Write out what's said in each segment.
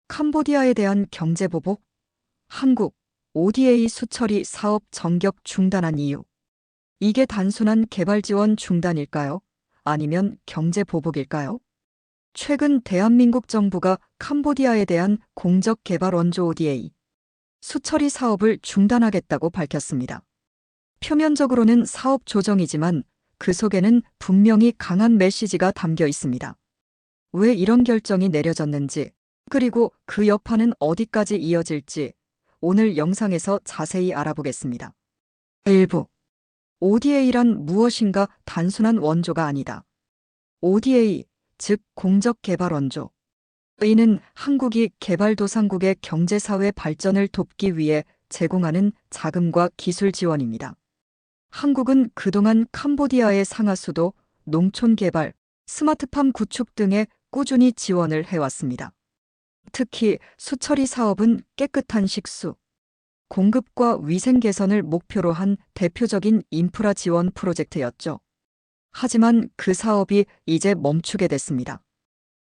캄보디아에 대한 경제보복, 한국, ODA 수처리 사업 전격 중단한 이유. 이게 단순한 개발 지원 중단일까요? 아니면 경제보복일까요? 최근 대한민국 정부가 캄보디아에 대한 공적 개발 원조 ODA 수처리 사업을 중단하겠다고 밝혔습니다. 표면적으로는 사업 조정이지만 그 속에는 분명히 강한 메시지가 담겨 있습니다. 왜 이런 결정이 내려졌는지, 그리고 그 여파는 어디까지 이어질지 오늘 영상에서 자세히 알아보겠습니다. 1부. ODA란 무엇인가? 단순한 원조가 아니다. ODA, 즉 공적개발 원조. 이는 한국이 개발도상국의 경제사회 발전을 돕기 위해 제공하는 자금과 기술 지원입니다. 한국은 그동안 캄보디아의 상하수도, 농촌개발, 스마트팜 구축 등에 꾸준히 지원을 해왔습니다. 특히 수처리 사업은 깨끗한 식수, 공급과 위생 개선을 목표로 한 대표적인 인프라 지원 프로젝트였죠. 하지만 그 사업이 이제 멈추게 됐습니다.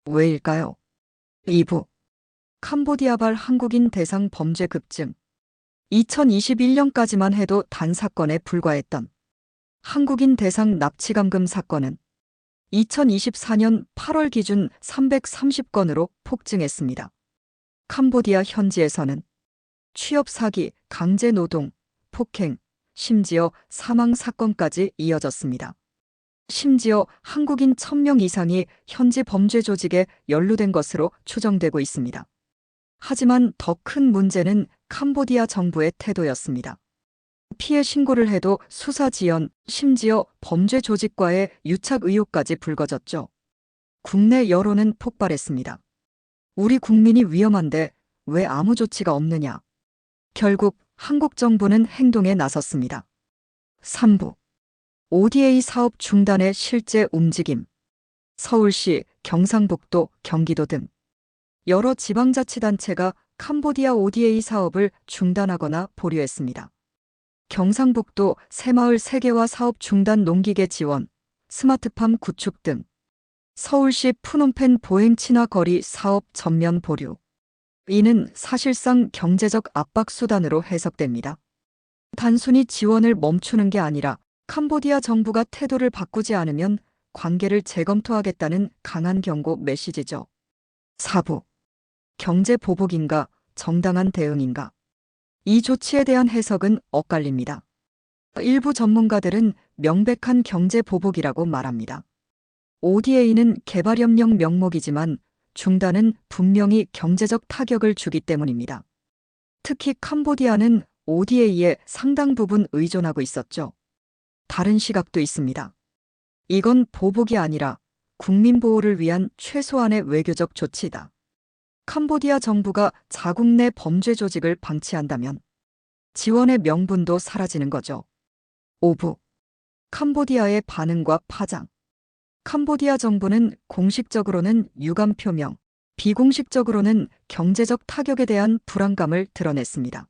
왜일까요? 2부. 캄보디아발 한국인 대상 범죄 급증. 2021년까지만 해도 단 사건에 불과했던 한국인 대상 납치감금 사건은 2024년 8월 기준 330건으로 폭증했습니다. 캄보디아 현지에서는 취업 사기, 강제 노동, 폭행, 심지어 사망 사건까지 이어졌습니다. 심지어 한국인 1000명 이상이 현지 범죄 조직에 연루된 것으로 추정되고 있습니다. 하지만 더 큰 문제는 캄보디아 정부의 태도였습니다. 피해 신고를 해도 수사 지연, 심지어 범죄 조직과의 유착 의혹까지 불거졌죠. 국내 여론은 폭발했습니다. 우리 국민이 위험한데 왜 아무 조치가 없느냐. 결국 한국 정부는 행동에 나섰습니다. 3부. ODA 사업 중단의 실제 움직임. 서울시, 경상북도, 경기도 등 여러 지방자치단체가 캄보디아 ODA 사업을 중단하거나 보류했습니다. 경상북도 새마을 3개와 사업 중단 농기계 지원, 스마트팜 구축 등 서울시 푸놈펜 보행 친화 거리 사업 전면 보류. 이는 사실상 경제적 압박 수단으로 해석됩니다. 단순히 지원을 멈추는 게 아니라 캄보디아 정부가 태도를 바꾸지 않으면 관계를 재검토하겠다는 강한 경고 메시지죠. 4부. 경제 보복인가, 정당한 대응인가? 이 조치에 대한 해석은 엇갈립니다. 일부 전문가들은 명백한 경제 보복이라고 말합니다. ODA는 개발협력 명목이지만 중단은 분명히 경제적 타격을 주기 때문입니다. 특히 캄보디아는 ODA에 상당 부분 의존하고 있었죠. 다른 시각도 있습니다. 이건 보복이 아니라 국민 보호를 위한 최소한의 외교적 조치다. 캄보디아 정부가 자국 내 범죄 조직을 방치한다면 지원의 명분도 사라지는 거죠. 5부. 캄보디아의 반응과 파장. 캄보디아 정부는 공식적으로는 유감 표명, 비공식적으로는 경제적 타격에 대한 불안감을 드러냈습니다.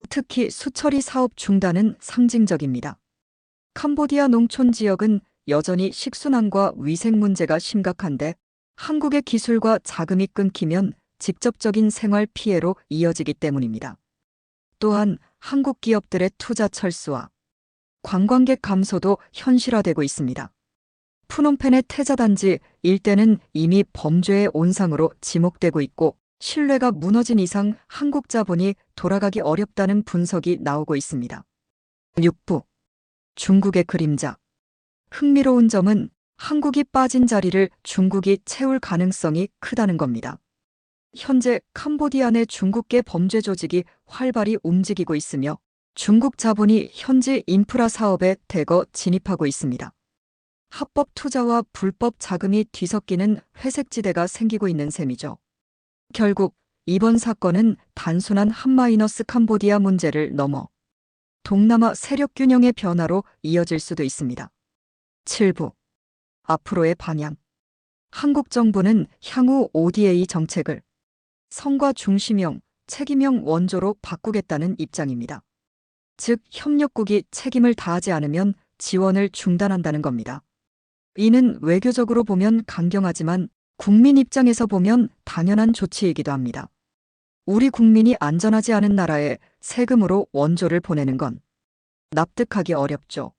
특히 수처리 사업 중단은 상징적입니다. 캄보디아 농촌 지역은 여전히 식순환과 위생 문제가 심각한데 한국의 기술과 자금이 끊기면 직접적인 생활 피해로 이어지기 때문입니다. 또한 한국 기업들의 투자 철수와 관광객 감소도 현실화되고 있습니다. 푸놈펜의 태자단지 일대는 이미 범죄의 온상으로 지목되고 있고 신뢰가 무너진 이상 한국 자본이 돌아가기 어렵다는 분석이 나오고 있습니다. 6부. 중국의 그림자. 흥미로운 점은 한국이 빠진 자리를 중국이 채울 가능성이 크다는 겁니다. 현재 캄보디아 내 중국계 범죄 조직이 활발히 움직이고 있으며 중국 자본이 현지 인프라 사업에 대거 진입하고 있습니다. 합법 투자와 불법 자금이 뒤섞이는 회색지대가 생기고 있는 셈이죠. 결국 이번 사건은 단순한 한마이너스 캄보디아 문제를 넘어 동남아 세력 균형의 변화로 이어질 수도 있습니다. 7부. 앞으로의 방향. 한국 정부는 향후 ODA 정책을 성과 중심형, 책임형 원조로 바꾸겠다는 입장입니다. 즉, 협력국이 책임을 다하지 않으면 지원을 중단한다는 겁니다. 이는 외교적으로 보면 강경하지만 국민 입장에서 보면 당연한 조치이기도 합니다. 우리 국민이 안전하지 않은 나라에 세금으로 원조를 보내는 건 납득하기 어렵죠.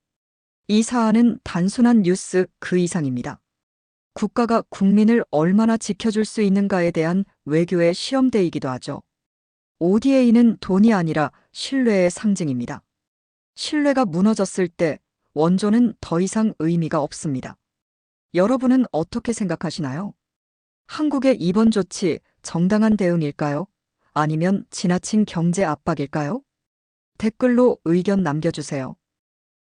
이 사안은 단순한 뉴스 그 이상입니다. 국가가 국민을 얼마나 지켜줄 수 있는가에 대한 외교의 시험대이기도 하죠. ODA는 돈이 아니라 신뢰의 상징입니다. 신뢰가 무너졌을 때 원조는 더 이상 의미가 없습니다. 여러분은 어떻게 생각하시나요? 한국의 이번 조치 정당한 대응일까요? 아니면 지나친 경제 압박일까요? 댓글로 의견 남겨주세요.